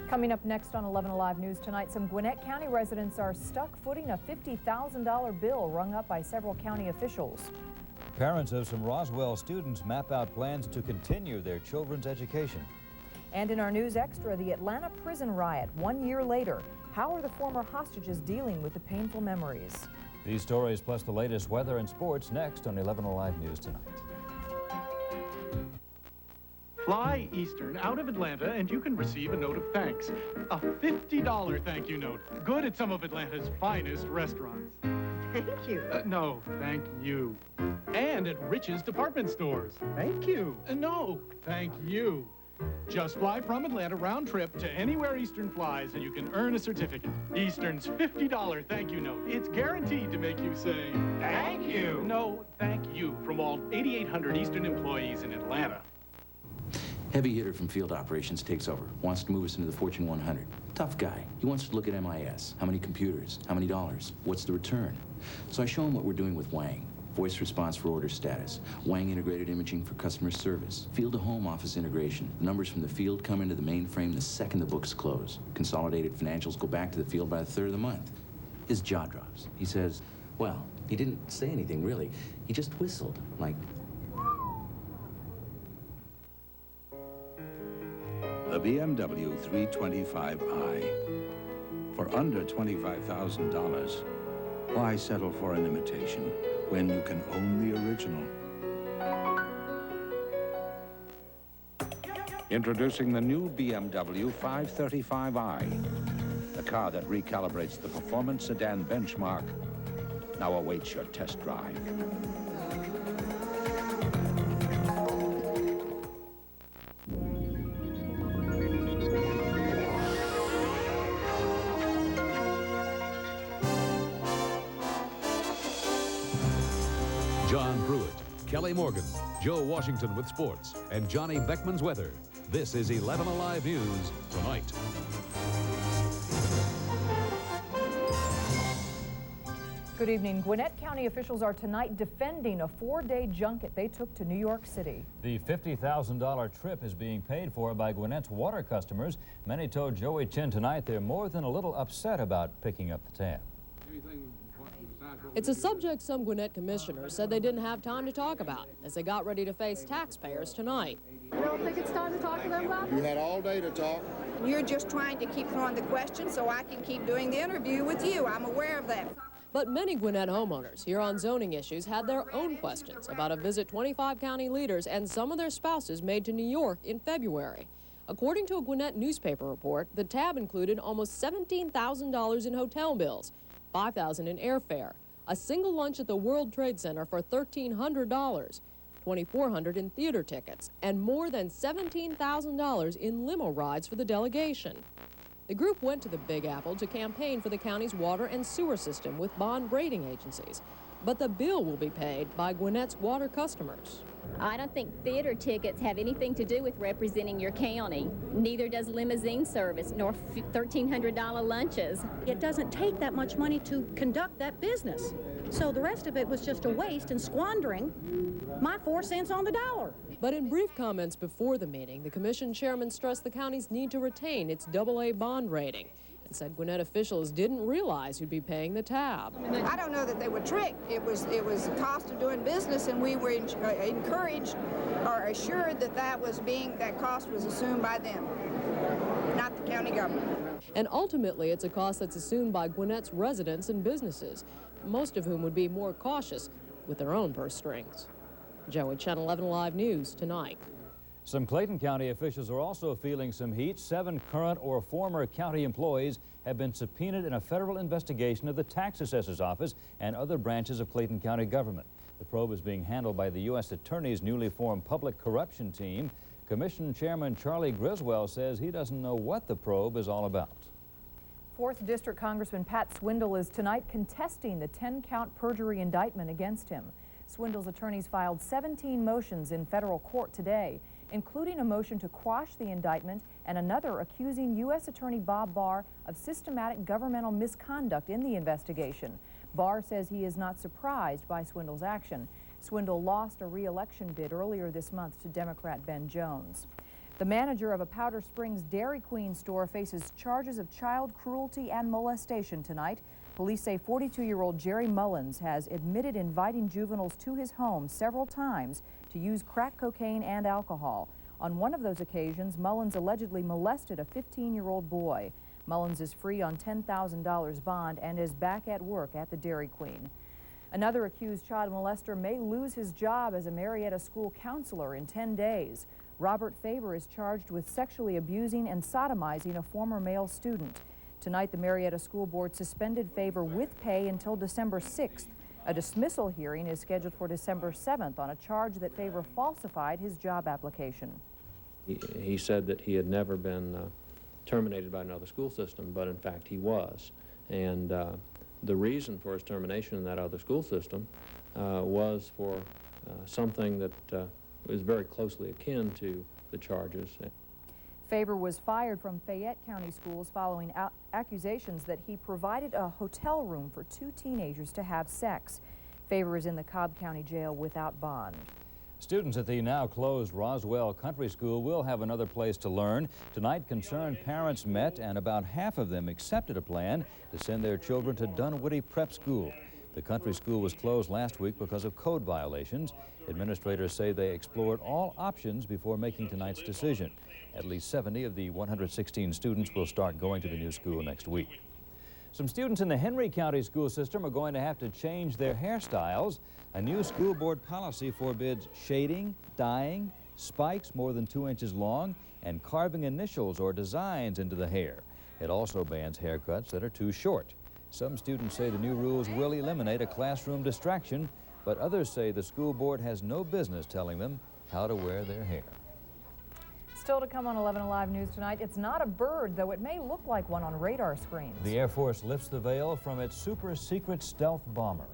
Coming up next on 11 Alive News tonight, some Gwinnett County residents are stuck footing a $50,000 bill rung up by several county officials. Parents of some Roswell students map out plans to continue their children's education. And in our News Extra, the Atlanta prison riot 1 year later. How are the former hostages dealing with the painful memories? These stories plus the latest weather and sports next on 11 Alive News tonight. Fly Eastern out of Atlanta and you can receive a note of thanks. A $50 thank you note. Good at some of Atlanta's finest restaurants. Thank you. No, thank you. And at Rich's department stores. Thank you. No, thank you. Just fly from Atlanta round trip to anywhere Eastern flies and you can earn a certificate. Eastern's $50 thank you note. It's guaranteed to make you say, thank you. No, thank you from all 8,800 Eastern employees in Atlanta. Heavy hitter from field operations takes over, wants to move us into the Fortune 100. Tough guy. He wants to look at MIS. How many computers? How many dollars? What's the return? So I show him what we're doing with Wang. Voice response for order status. Wang integrated imaging for customer service. Field-to-home office integration. The numbers from the field come into the mainframe the second the books close. Consolidated financials go back to the field by the 3rd of the month. His jaw drops. He says, well, he didn't say anything really. He just whistled, like... The BMW 325i. For under $25,000, why settle for an imitation when you can own the original? Introducing the new BMW 535i, the car that recalibrates the performance sedan benchmark now awaits your test drive. John Pruitt, Kelly Morgan, Joe Washington with sports, and Johnny Beckman's weather. This is 11 Alive News tonight. Good evening. Gwinnett County officials are tonight defending a 4-day junket they took to New York City. The $50,000 trip is being paid for by Gwinnett's water customers. Many told Joey Chin tonight they're more than a little upset about picking up the tab. It's a subject some Gwinnett commissioners said they didn't have time to talk about as they got ready to face taxpayers tonight. You don't think it's time to talk to them about You had all day to talk. You're just trying to keep throwing the questions so I can keep doing the interview with you. I'm aware of that. But many Gwinnett homeowners here on zoning issues had their own questions about a visit 25 county leaders and some of their spouses made to New York in February. According to a Gwinnett newspaper report, the tab included almost $17,000 in hotel bills, $5,000 in airfare, a single lunch at the World Trade Center for $1,300, $2,400 in theater tickets, and more than $17,000 in limo rides for the delegation. The group went to the Big Apple to campaign for the county's water and sewer system with bond rating agencies. But the bill will be paid by Gwinnett's water customers. I don't think theater tickets have anything to do with representing your county. Neither does limousine service, nor $1,300 lunches. It doesn't take that much money to conduct that business. So the rest of it was just a waste and squandering my 4 cents on the dollar. But in brief comments before the meeting, the commission chairman stressed the county's need to retain its AA bond rating and said Gwinnett officials didn't realize who'd be paying the tab. I don't know that they were tricked. It was the cost of doing business, and we were encouraged or assured that that cost was assumed by them, not the county government. And ultimately, it's a cost that's assumed by Gwinnett's residents and businesses, most of whom would be more cautious with their own purse strings. Joey, Channel 11 Live News tonight. Some Clayton County officials are also feeling some heat. 7 current or former county employees have been subpoenaed in a federal investigation of the tax assessor's office and other branches of Clayton County government. The probe is being handled by the U.S. Attorney's newly formed public corruption team. Commission Chairman Charlie Griswold says he doesn't know what the probe is all about. 4th District Congressman Pat Swindle is tonight contesting the 10-count perjury indictment against him. Swindle's attorneys filed 17 motions in federal court today, including a motion to quash the indictment and another accusing U.S. Attorney Bob Barr of systematic governmental misconduct in the investigation. Barr says he is not surprised by Swindle's action. Swindle lost a re-election bid earlier this month to Democrat Ben Jones. The manager of a Powder Springs Dairy Queen store faces charges of child cruelty and molestation tonight. Police say 42-year-old Jerry Mullins has admitted inviting juveniles to his home several times to use crack cocaine and alcohol. On one of those occasions, Mullins allegedly molested a 15-year-old boy. Mullins is free on $10,000 bond and is back at work at the Dairy Queen. Another accused child molester may lose his job as a Marietta school counselor in 10 days. Robert Faber is charged with sexually abusing and sodomizing a former male student. Tonight, the Marietta School Board suspended Faber with pay until December 6th. A dismissal hearing is scheduled for December 7th on a charge that Faber falsified his job application. He said that he had never been terminated by another school system, but in fact he was. And the reason for his termination in that other school system was for something that was very closely akin to the charges. Faber was fired from Fayette County Schools following accusations that he provided a hotel room for 2 teenagers to have sex. Faber is in the Cobb County Jail without bond. Students at the now closed Roswell Country School will have another place to learn. Tonight, concerned parents met, and about half of them accepted a plan to send their children to Dunwoody Prep School. The country school was closed last week because of code violations. Administrators say they explored all options before making tonight's decision. At least 70 of the 116 students will start going to the new school next week. Some students in the Henry County school system are going to have to change their hairstyles. A new school board policy forbids shading, dyeing, spikes more than 2 inches long, and carving initials or designs into the hair. It also bans haircuts that are too short. Some students say the new rules will eliminate a classroom distraction, but others say the school board has no business telling them how to wear their hair. Still to come on 11 Alive News tonight, it's not a bird, though it may look like one on radar screens. The Air Force lifts the veil from its super-secret stealth bomber.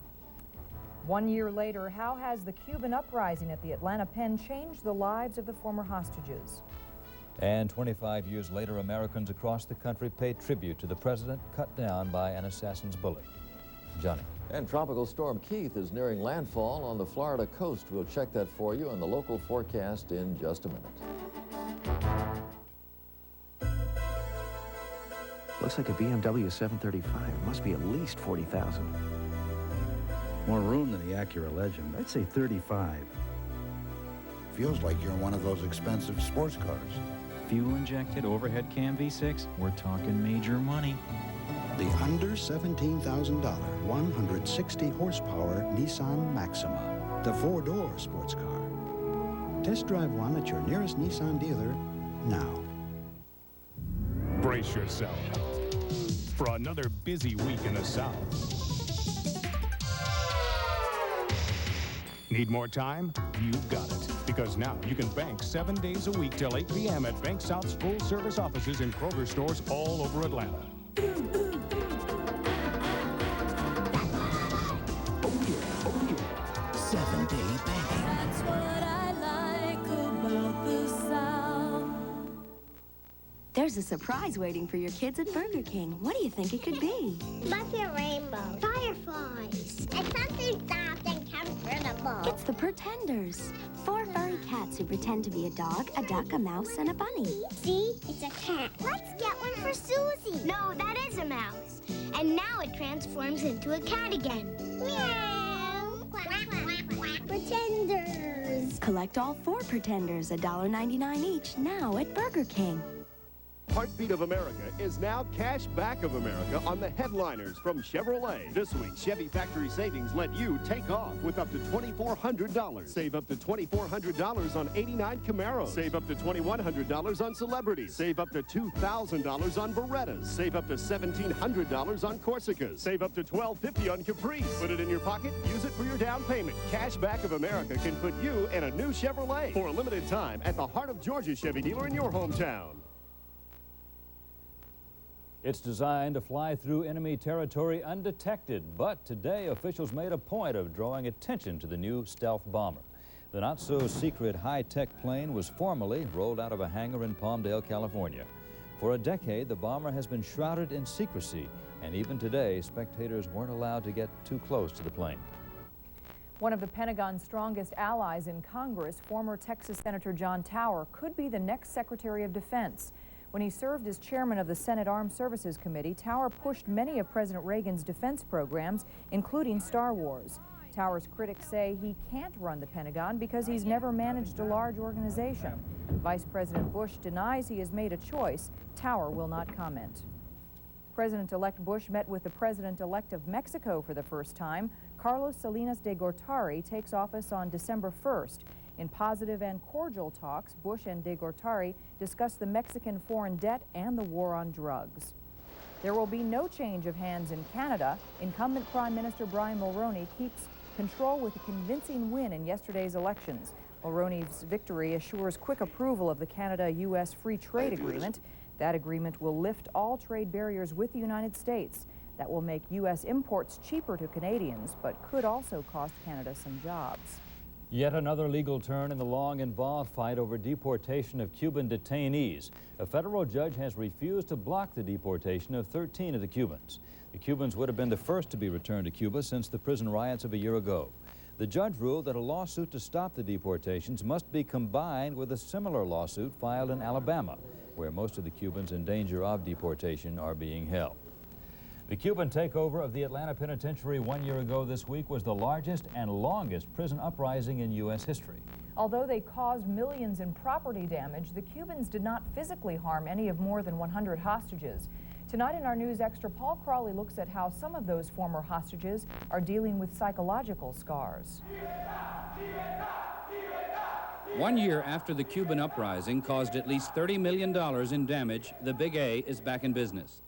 1 year later, how has the Cuban uprising at the Atlanta Pen changed the lives of the former hostages? And 25 years later, Americans across the country pay tribute to the president cut down by an assassin's bullet. Johnny. And Tropical Storm Keith is nearing landfall on the Florida coast. We'll check that for you in the local forecast in just a minute. Looks like a BMW 735. It must be at least 40,000. More room than the Acura Legend. I'd say 35. Feels like you're in one of those expensive sports cars. Fuel-injected overhead cam V6, we're talking major money. The under $17,000, 160 horsepower Nissan Maxima. The 4-door sports car. Test drive one at your nearest Nissan dealer now. Brace yourself for another busy week in the South. Need more time? You've got it. Because now you can bank 7 days a week till 8 p.m. at Bank South's full-service offices in Kroger stores all over Atlanta. Oh yeah. 7-day banking. That's what I like about the South. There's a surprise waiting for your kids at Burger King. What do you think it could be? Buffy rainbow. Fireflies. And something soft and comfortable. It's the Pretenders. 4 furry cats who pretend to be a dog, a duck, a mouse, and a bunny. See? It's a cat. Let's get one for Susie. No, that is a mouse. And now it transforms into a cat again. Meow. Quack, quack, quack. Pretenders. Collect all 4 Pretenders, $1.99 each, now at Burger King. Heartbeat of America is now Cash Back of America on the headliners from Chevrolet. This week, Chevy Factory Savings let you take off with up to $2,400. Save up to $2,400 on 89 Camaros. Save up to $2,100 on Celebrities. Save up to $2,000 on Berettas. Save up to $1,700 on Corsicas. Save up to $1,250 on Caprice. Put it in your pocket, use it for your down payment. Cash Back of America can put you in a new Chevrolet for a limited time at the Heart of Georgia Chevy dealer in your hometown. It's designed to fly through enemy territory undetected, but today officials made a point of drawing attention to the new stealth bomber. The not-so-secret high-tech plane was formally rolled out of a hangar in Palmdale, California. For a decade, the bomber has been shrouded in secrecy, and even today, spectators weren't allowed to get too close to the plane. One of the Pentagon's strongest allies in Congress, former Texas Senator John Tower, could be the next Secretary of Defense. When he served as chairman of the Senate Armed Services Committee, Tower pushed many of President Reagan's defense programs, including Star Wars. Tower's critics say he can't run the Pentagon because he's never managed a large organization. Vice President Bush denies he has made a choice. Tower will not comment. President-elect Bush met with the President-elect of Mexico for the first time. Carlos Salinas de Gortari takes office on December 1st. In positive and cordial talks, Bush and de Gortari discussed the Mexican foreign debt and the war on drugs. There will be no change of hands in Canada. Incumbent Prime Minister Brian Mulroney keeps control with a convincing win in yesterday's elections. Mulroney's victory assures quick approval of the Canada-U.S. Free Trade Agreement. That agreement will lift all trade barriers with the United States. That will make U.S. imports cheaper to Canadians, but could also cost Canada some jobs. Yet another legal turn in the long-involved fight over deportation of Cuban detainees. A federal judge has refused to block the deportation of 13 of the Cubans. The Cubans would have been the first to be returned to Cuba since the prison riots of a year ago. The judge ruled that a lawsuit to stop the deportations must be combined with a similar lawsuit filed in Alabama, where most of the Cubans in danger of deportation are being held. The Cuban takeover of the Atlanta Penitentiary 1 year ago this week was the largest and longest prison uprising in U.S. history. Although they caused millions in property damage, the Cubans did not physically harm any of more than 100 hostages. Tonight in our News Extra, Paul Crawley looks at how some of those former hostages are dealing with psychological scars. 1 year after the Cuban uprising caused at least $30 million in damage, the Big A is back in business.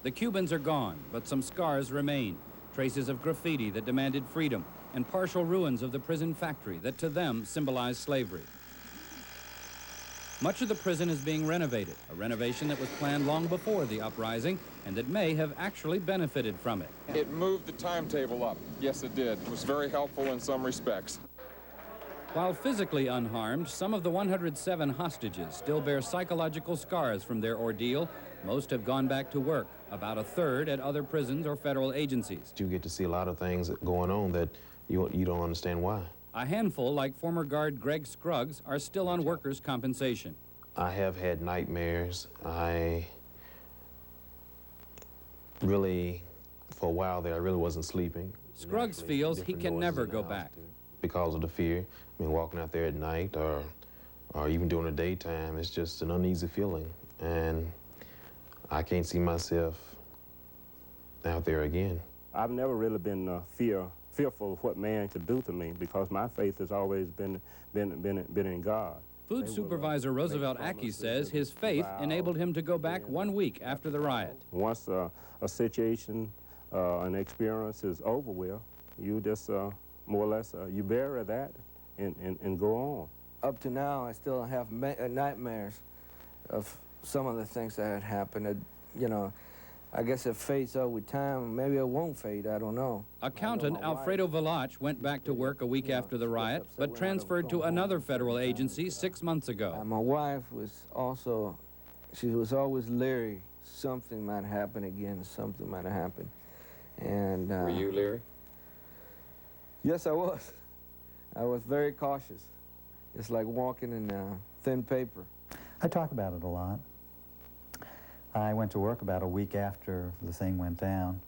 The Cubans are gone, but some scars remain. Traces of graffiti that demanded freedom and partial ruins of the prison factory that to them symbolized slavery. Much of the prison is being renovated, a renovation that was planned long before the uprising and that may have actually benefited from it. It moved the timetable up. Yes, it did. It was very helpful in some respects. While physically unharmed, some of the 107 hostages still bear psychological scars from their ordeal. Most have gone back to work, about a third at other prisons or federal agencies. You get to see a lot of things going on that you don't understand why. A handful, like former guard Greg Scruggs, are still on workers' compensation. I have had nightmares. I really, for a while there, I really wasn't sleeping. Scruggs feels he can never go back. Because of the fear. I mean, walking out there at night or even during the daytime, it's just an uneasy feeling. And I can't see myself out there again. I've never really been fearful of what man could do to me because my faith has always been in God. Food Supervisor Roosevelt Aki says his faith enabled him to go back 1 week after the riot. Once a situation, an experience is over with, you just more or less, you bury that and go on. Up to now, I still have nightmares of some of the things that had happened. You know, I guess it fades out with time. Maybe it won't fade, I don't know. Accountant Alfredo Velach went back to work a week after the riot, but transferred to another federal agency 6 months ago. My wife was also, she was always leery. Something might happen again, something might happen. And were you leery? Yes, I was. I was very cautious. It's like walking in thin paper. I talk about it a lot. I went to work about a week after the thing went down.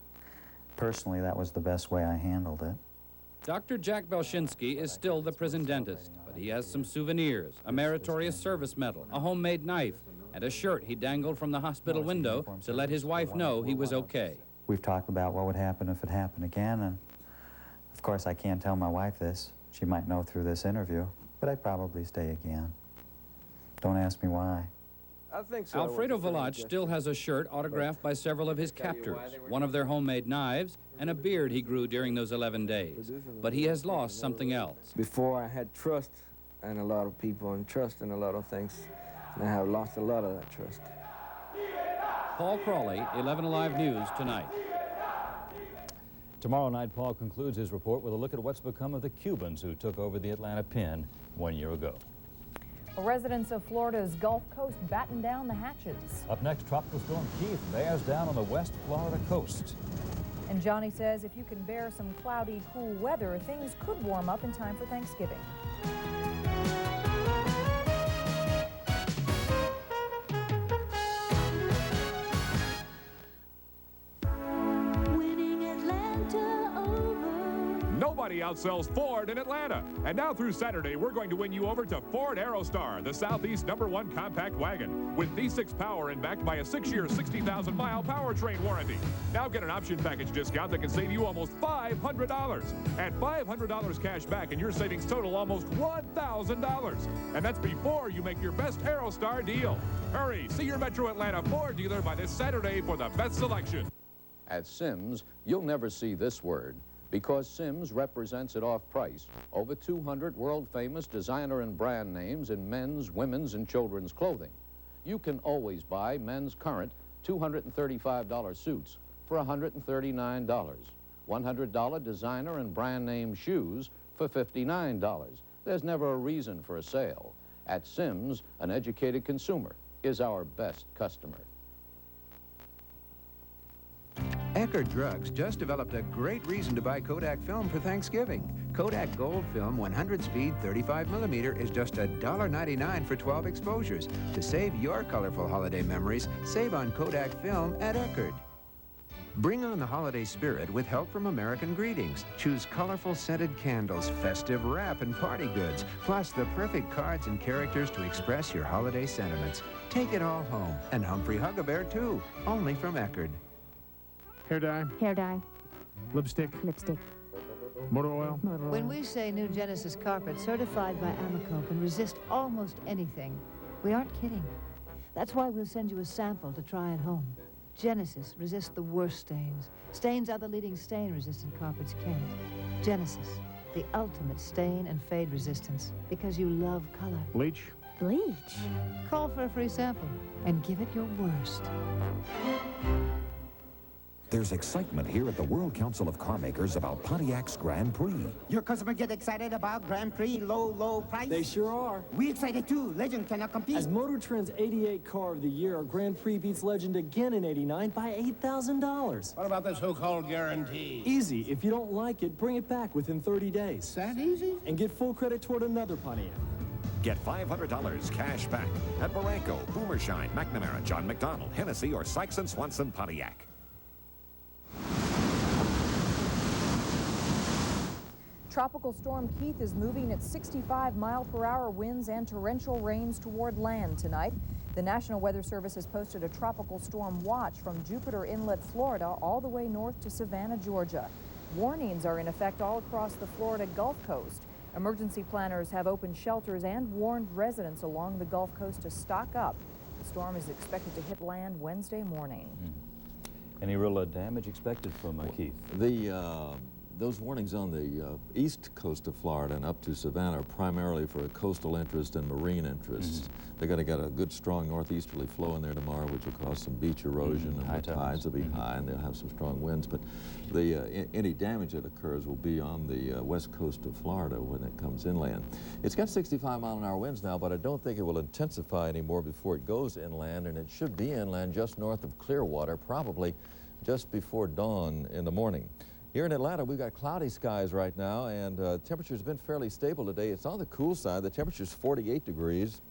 Personally, that was the best way I handled it. Dr. Jack Belschinski is still the prison dentist, but he has some souvenirs, a meritorious service medal, a homemade knife, and a shirt he dangled from the hospital window to let his wife know he was okay. We've talked about what would happen if it happened again, and of course I can't tell my wife this. She might know through this interview, but I'd probably stay again. Don't ask me why. I think so. Alfredo Velach still has a shirt autographed by several of his captors, one of their homemade knives, and a beard he grew during those 11 days. But he has lost something else. Before I had trust in a lot of people and trust in a lot of things, and I have lost a lot of that trust. Paul Crawley, 11 Alive News Tonight. Tomorrow night, Paul concludes his report with a look at what's become of the Cubans who took over the Atlanta Pen 1 year ago. Well, residents of Florida's Gulf Coast batten down the hatches. Up next, Tropical Storm Keith bears down on the West Florida coast. And Johnny says if you can bear some cloudy, cool weather, things could warm up in time for Thanksgiving. Nobody outsells Ford in Atlanta. And now through Saturday, we're going to win you over to Ford Aerostar, the Southeast #1 compact wagon, with V6 power and backed by a 6-year, 60,000-mile powertrain warranty. Now get an option package discount that can save you almost $500. And $500 cash back, and your savings total almost $1,000. And that's before you make your best Aerostar deal. Hurry, see your Metro Atlanta Ford dealer by this Saturday for the best selection. At Sims, you'll never see this word, because Sims represents it off price over 200 world-famous designer and brand names in men's, women's, and children's clothing. You can always buy men's current $235 suits for $139, $100 designer and brand name shoes for $59. There's never a reason for a sale. At Sims, an educated consumer is our best customer. Eckerd Drugs just developed a great reason to buy Kodak film for Thanksgiving. Kodak Gold Film 100 speed 35mm is just $1.99 for 12 exposures. To save your colorful holiday memories, save on Kodak film at Eckerd. Bring on the holiday spirit with help from American Greetings. Choose colorful scented candles, festive wrap, and party goods, plus the perfect cards and characters to express your holiday sentiments. Take it all home, and Humphrey Hug-A-Bear too, only from Eckerd. Hair dye? Hair dye. Lipstick? Lipstick. Motor oil? Motor oil. When we say new Genesis carpet certified by Amoco can resist almost anything, we aren't kidding. That's why we'll send you a sample to try at home. Genesis resists the worst stains. Stains other leading stain-resistant carpets can't. Genesis, the ultimate stain and fade resistance, because you love color. Bleach? Bleach? Call for a free sample and give it your worst. There's excitement here at the World Council of Carmakers about Pontiac's Grand Prix. Your customer get excited about Grand Prix low price? They sure are. We excited too. Legend cannot compete. As Motor Trend's 88 Car of the Year, our Grand Prix beats Legend again in '89 by $8,000. What about the so-called guarantee? Easy. If you don't like it, bring it back within 30 days. Is that easy? And get full credit toward another Pontiac. Get $500 cash back at Barranco, Boomershine, McNamara, John McDonald, Hennessy, or Sykes & Swanson Pontiac. Tropical Storm Keith is moving at 65-mile-per-hour winds and torrential rains toward land tonight. The National Weather Service has posted a tropical storm watch from Jupiter Inlet, Florida, all the way north to Savannah, Georgia. Warnings are in effect all across the Florida Gulf Coast. Emergency planners have opened shelters and warned residents along the Gulf Coast to stock up. The storm is expected to hit land Wednesday morning. Any real damage expected from Keith? Those warnings on the east coast of Florida and up to Savannah are primarily for a coastal interest and marine interests. They're going to get a good, strong northeasterly flow in there tomorrow, which will cause some beach erosion, and the tides will be high, and they'll have some strong winds. But any damage that occurs will be on the west coast of Florida when it comes inland. It's got 65-mile-an-hour winds now, but I don't think it will intensify anymore before it goes inland, and it should be inland just north of Clearwater, probably just before dawn in the morning. Here in Atlanta, we've got cloudy skies right now, and temperature's been fairly stable today. It's on the cool side. The temperature's 48 degrees.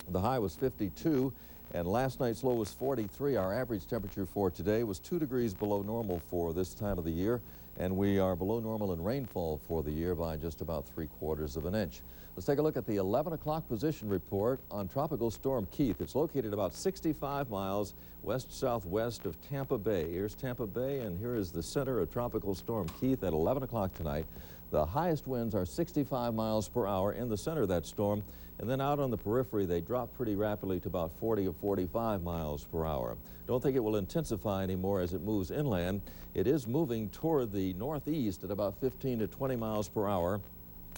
The high was 52, and last night's low was 43. Our average temperature for today was 2 degrees below normal for this time of the year, and we are below normal in rainfall for the year by just about 3/4 of an inch. Let's take a look at the 11 o'clock position report on Tropical Storm Keith. It's located about 65 miles west-southwest of Tampa Bay. Here's Tampa Bay, and here is the center of Tropical Storm Keith at 11 o'clock tonight. The highest winds are 65 miles per hour in the center of that storm, and then out on the periphery, they drop pretty rapidly to about 40 or 45 miles per hour. Don't think it will intensify anymore as it moves inland. It is moving toward the northeast at about 15 to 20 miles per hour.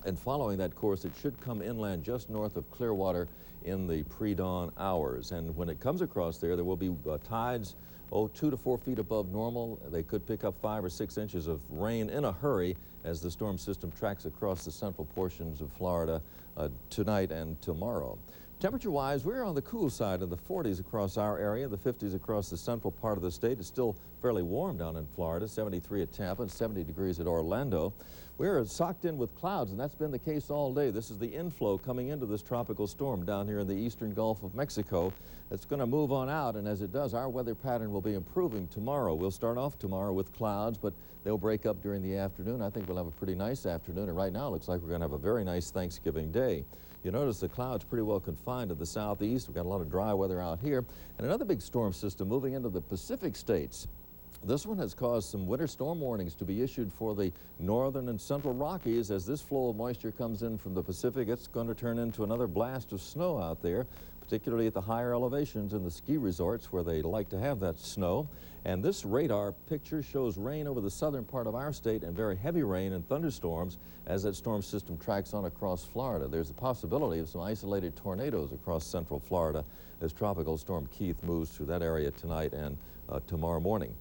And following that course, it should come inland just north of Clearwater in the pre-dawn hours. And when it comes across there, there will be tides, 2 to 4 feet above normal. They could pick up 5 or 6 inches of rain in a hurry as the storm system tracks across the central portions of Florida tonight and tomorrow. Temperature-wise, we're on the cool side of the 40s across our area, the 50s across the central part of the state. It's still fairly warm down in Florida, 73 at Tampa and 70 degrees at Orlando. We're socked in with clouds, and that's been the case all day. This is the inflow coming into this tropical storm down here in the eastern Gulf of Mexico. It's going to move on out, and as it does, our weather pattern will be improving tomorrow. We'll start off tomorrow with clouds, but they'll break up during the afternoon. I think we'll have a pretty nice afternoon, and right now it looks like we're going to have a very nice Thanksgiving Day. You notice the clouds pretty well confined to the southeast. We've got a lot of dry weather out here. And another big storm system moving into the Pacific states. This one has caused some winter storm warnings to be issued for the northern and central Rockies. As this flow of moisture comes in from the Pacific, it's going to turn into another blast of snow out there, particularly at the higher elevations in the ski resorts where they like to have that snow. And this radar picture shows rain over the southern part of our state and very heavy rain and thunderstorms as that storm system tracks on across Florida. There's a possibility of some isolated tornadoes across central Florida as Tropical Storm Keith moves through that area tonight and tomorrow morning.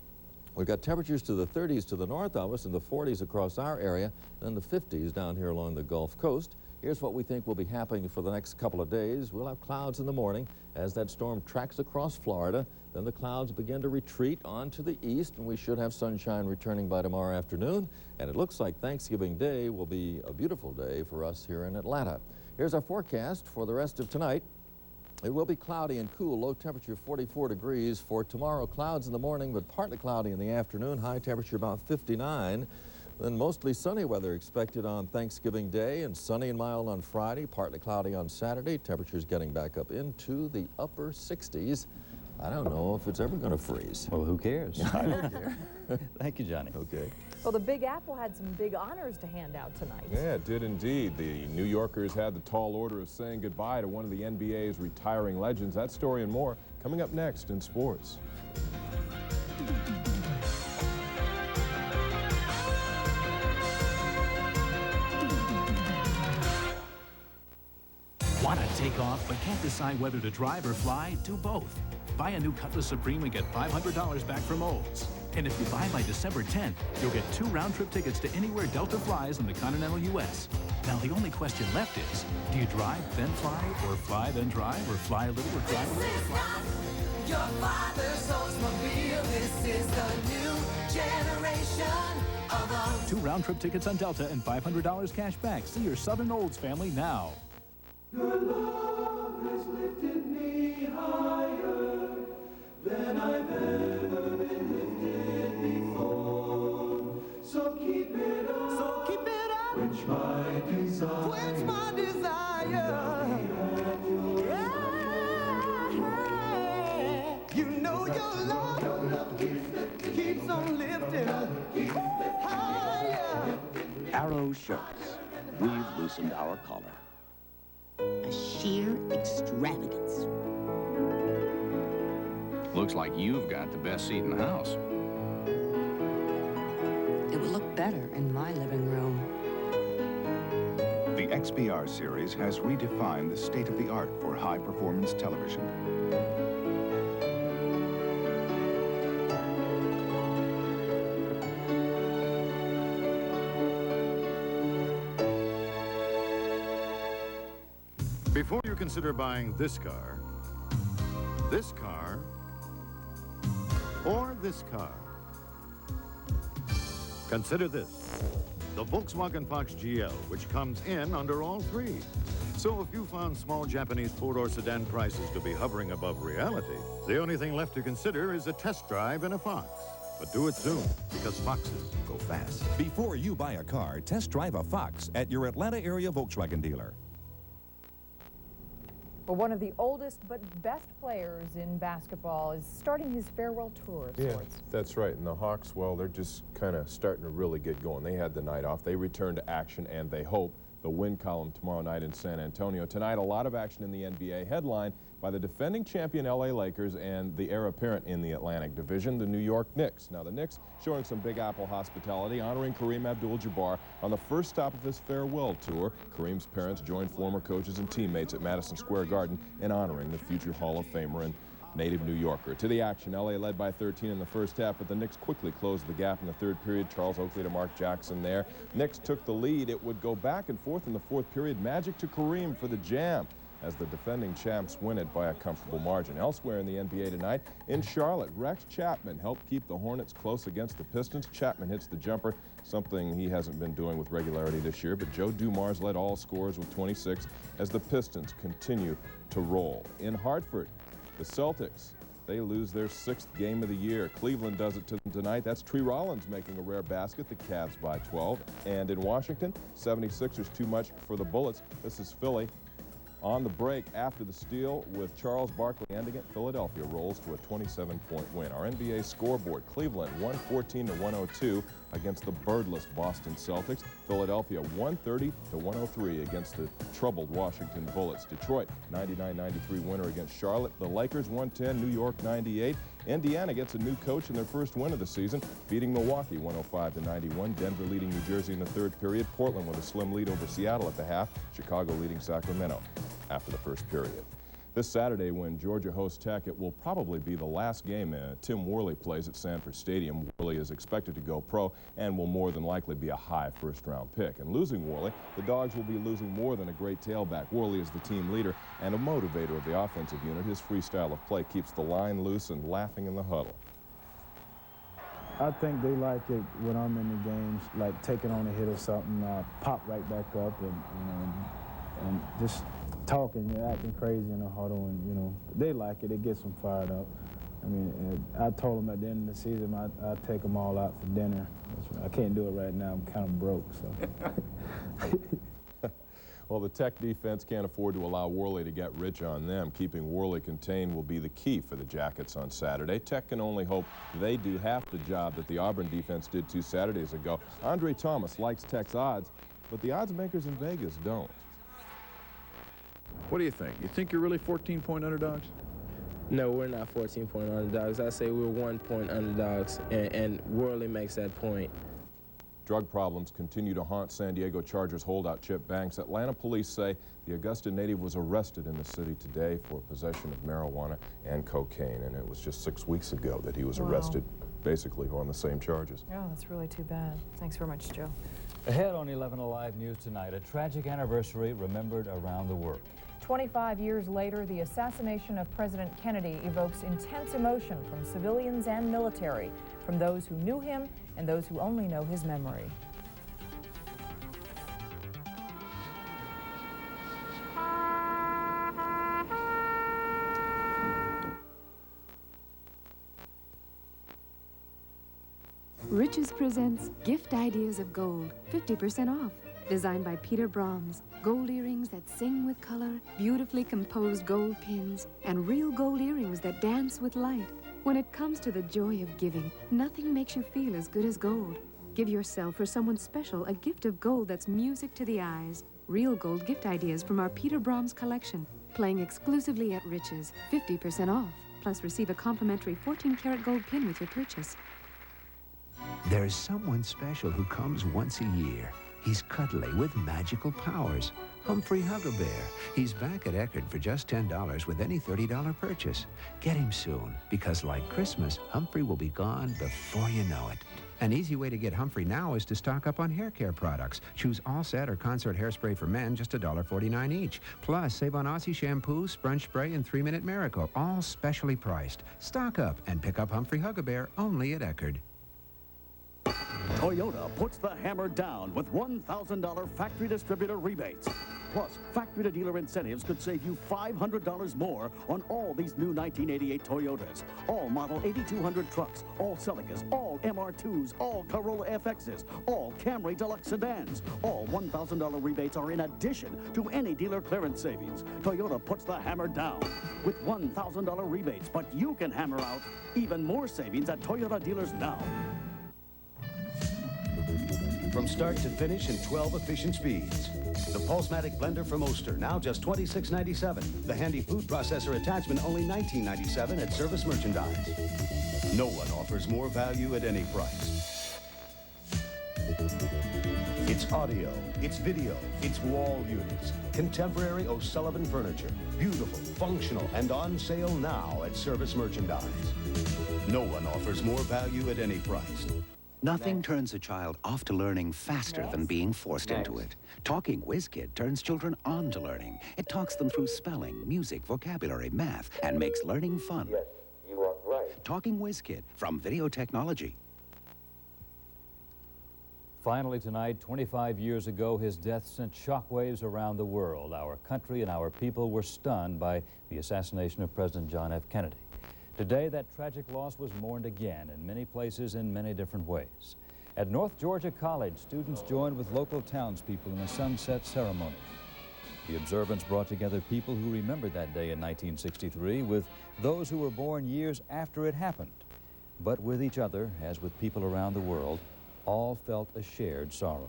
We've got temperatures to the 30s to the north of us and the 40s across our area, and the 50s down here along the Gulf Coast. Here's what we think will be happening for the next couple of days. We'll have clouds in the morning as that storm tracks across Florida. Then the clouds begin to retreat onto the east, and we should have sunshine returning by tomorrow afternoon. And it looks like Thanksgiving Day will be a beautiful day for us here in Atlanta. Here's our forecast for the rest of tonight. It will be cloudy and cool, low temperature 44 degrees. For tomorrow, clouds in the morning, but partly cloudy in the afternoon, high temperature about 59. Then mostly sunny weather expected on Thanksgiving Day, and sunny and mild on Friday, partly cloudy on Saturday. Temperatures getting back up into the upper 60s. I don't know if it's ever going to freeze. Well, who cares? I don't care. Thank you, Johnny. Okay. Well, the Big Apple had some big honors to hand out tonight. Yeah, it did indeed. The New Yorkers had the tall order of saying goodbye to one of the NBA's retiring legends. That story and more coming up next in sports. Want to take off but can't decide whether to drive or fly? Do both. Buy a new Cutlass Supreme and get $500 back from Olds. And if you buy by December 10th, you'll get 2 round-trip tickets to anywhere Delta flies in the continental U.S. Now, the only question left is, do you drive, then fly, or fly, then drive, or fly a little, or drive a little, or fly a little? Your father's Oldsmobile. This is the new generation of Olds. 2 round-trip tickets on Delta and $500 cash back. See your Southern Olds family now. Your love has lifted me higher than I've ever been lifted before. So keep it up. So keep it up. Quench my desire. Quench my desire. Yeah. You know your love keeps on lifting higher. Arrow shirts. We've loosened our collar. A sheer extravagance. Looks like you've got the best seat in the house. It would look better in my living room. The XBR series has redefined the state-of-the-art for high-performance television. Before you consider buying this car, or this car, consider this, the Volkswagen Fox GL, which comes in under all three. So if you found small Japanese four-door sedan prices to be hovering above reality, the only thing left to consider is a test drive in a Fox. But do it soon, because Foxes go fast. Before you buy a car, test drive a Fox at your Atlanta area Volkswagen dealer. Well, one of the oldest but best players in basketball is starting his farewell tour of sorts. That's right. And the Hawks, well, they're just kind of starting to really get going. They had the night off. They return to action, and they hope the win column tomorrow night in San Antonio. Tonight, a lot of action in the NBA, headlined by the defending champion LA Lakers and the heir apparent in the Atlantic Division, the New York Knicks. Now, the Knicks showing some Big Apple hospitality, honoring Kareem Abdul-Jabbar on the first stop of his farewell tour. Kareem's parents joined former coaches and teammates at Madison Square Garden in honoring the future Hall of Famer and native New Yorker. To the action, LA led by 13 in the first half, but the Knicks quickly closed the gap in the third period. Charles Oakley to Mark Jackson there. Knicks took the lead. It would go back and forth in the fourth period. Magic to Kareem for the jam. as the defending champs win it by a comfortable margin. Elsewhere in the NBA tonight, in Charlotte, Rex Chapman helped keep the Hornets close against the Pistons. Chapman hits the jumper, something he hasn't been doing with regularity this year, but Joe Dumars led all scorers with 26 as the Pistons continue to roll. In Hartford, the Celtics, they lose their 6th game of the year. Cleveland does it to them tonight. That's Tree Rollins making a rare basket. The Cavs by 12. And in Washington, 76ers too much for the Bullets. This is Philly. On the break after the steal with Charles Barkley ending it, Philadelphia rolls to a 27-point win. Our NBA scoreboard, Cleveland 114-102 against the birdless Boston Celtics. Philadelphia 130-103 against the troubled Washington Bullets. Detroit 99-93 winner against Charlotte. The Lakers 110, New York 98. Indiana gets a new coach in their first win of the season, beating Milwaukee 105-91. Denver leading New Jersey in the third period. Portland with a slim lead over Seattle at the half. Chicago leading Sacramento after the first period. This Saturday, when Georgia hosts Tech, it will probably be the last game Tim Worley plays at Sanford Stadium. Worley is expected to go pro and will more than likely be a high first-round pick. And losing Worley, the Dogs will be losing more than a great tailback. Worley is the team leader and a motivator of the offensive unit. His free style of play keeps the line loose and laughing in the huddle. I think they like it when I'm in the games, like taking on a hit or something, pop right back up and just talking, acting crazy in the huddle, and they like it. It gets them fired up. I mean, I told them at the end of the season I'd take them all out for dinner. I can't do it right now. I'm kind of broke, so. Well, the Tech defense can't afford to allow Worley to get rich on them. Keeping Worley contained will be the key for the Jackets on Saturday. Tech can only hope they do half the job that the Auburn defense did 2 Saturdays ago. Andre Thomas likes Tech's odds, but the odds makers in Vegas don't. What do you think? You think you're really 14-point underdogs? No, we're not 14-point underdogs. I say we're 1-point underdogs, and Worley makes that point. Drug problems continue to haunt San Diego Chargers holdout Chip Banks. Atlanta police say the Augusta native was arrested in the city today for possession of marijuana and cocaine, and it was just 6 weeks ago that he was arrested, basically on the same charges. Oh, that's really too bad. Thanks very much, Joe. Ahead on 11 Alive News tonight, a tragic anniversary remembered around the world. 25 years later, the assassination of President Kennedy evokes intense emotion from civilians and military, from those who knew him and those who only know his memory. Riches presents Gift Ideas of Gold, 50% off. Designed by Peter Brahms. Gold earrings that sing with color, beautifully composed gold pins, and real gold earrings that dance with light. When it comes to the joy of giving, nothing makes you feel as good as gold. Give yourself or someone special a gift of gold that's music to the eyes. Real gold gift ideas from our Peter Brahms collection. Playing exclusively at Riches, 50% off. Plus receive a complimentary 14-karat gold pin with your purchase. There's someone special who comes once a year. He's cuddly with magical powers. Humphrey Huggabear. He's back at Eckerd for just $10 with any $30 purchase. Get him soon, because like Christmas, Humphrey will be gone before you know it. An easy way to get Humphrey now is to stock up on hair care products. Choose All Set or Concert Hairspray for men, just $1.49 each. Plus, save on Aussie shampoo, sponge spray, and 3-Minute Miracle, all specially priced. Stock up and pick up Humphrey Huggabear only at Eckerd. Toyota puts the hammer down with $1,000 factory distributor rebates. Plus, factory-to-dealer incentives could save you $500 more on all these new 1988 Toyotas. All Model 8200 trucks, all Celicas, all MR2s, all Corolla FXs, all Camry Deluxe sedans. All $1,000 rebates are in addition to any dealer clearance savings. Toyota puts the hammer down with $1,000 rebates, but you can hammer out even more savings at Toyota dealers now. From start to finish in 12 efficient speeds. The Pulsematic blender from Oster, now just $26.97. The handy food processor attachment, only $19.97 at Service Merchandise. No one offers more value at any price. It's audio, it's video, it's wall units. Contemporary O'Sullivan furniture. Beautiful, functional, and on sale now at Service Merchandise. No one offers more value at any price. Nothing turns a child off to learning faster than being forced into it. Talking WizKid turns children on to learning. It talks them through spelling, music, vocabulary, math, and makes learning fun. Yes, you are right. Talking WizKid from Video Technology. Finally tonight, 25 years ago, his death sent shockwaves around the world. Our country and our people were stunned by the assassination of President John F. Kennedy. Today, that tragic loss was mourned again in many places in many different ways. At North Georgia College, students joined with local townspeople in a sunset ceremony. The observance brought together people who remembered that day in 1963 with those who were born years after it happened. But with each other, as with people around the world, all felt a shared sorrow.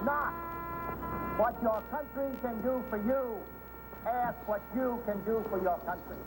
Not what your country can do for you. Ask what you can do for your country.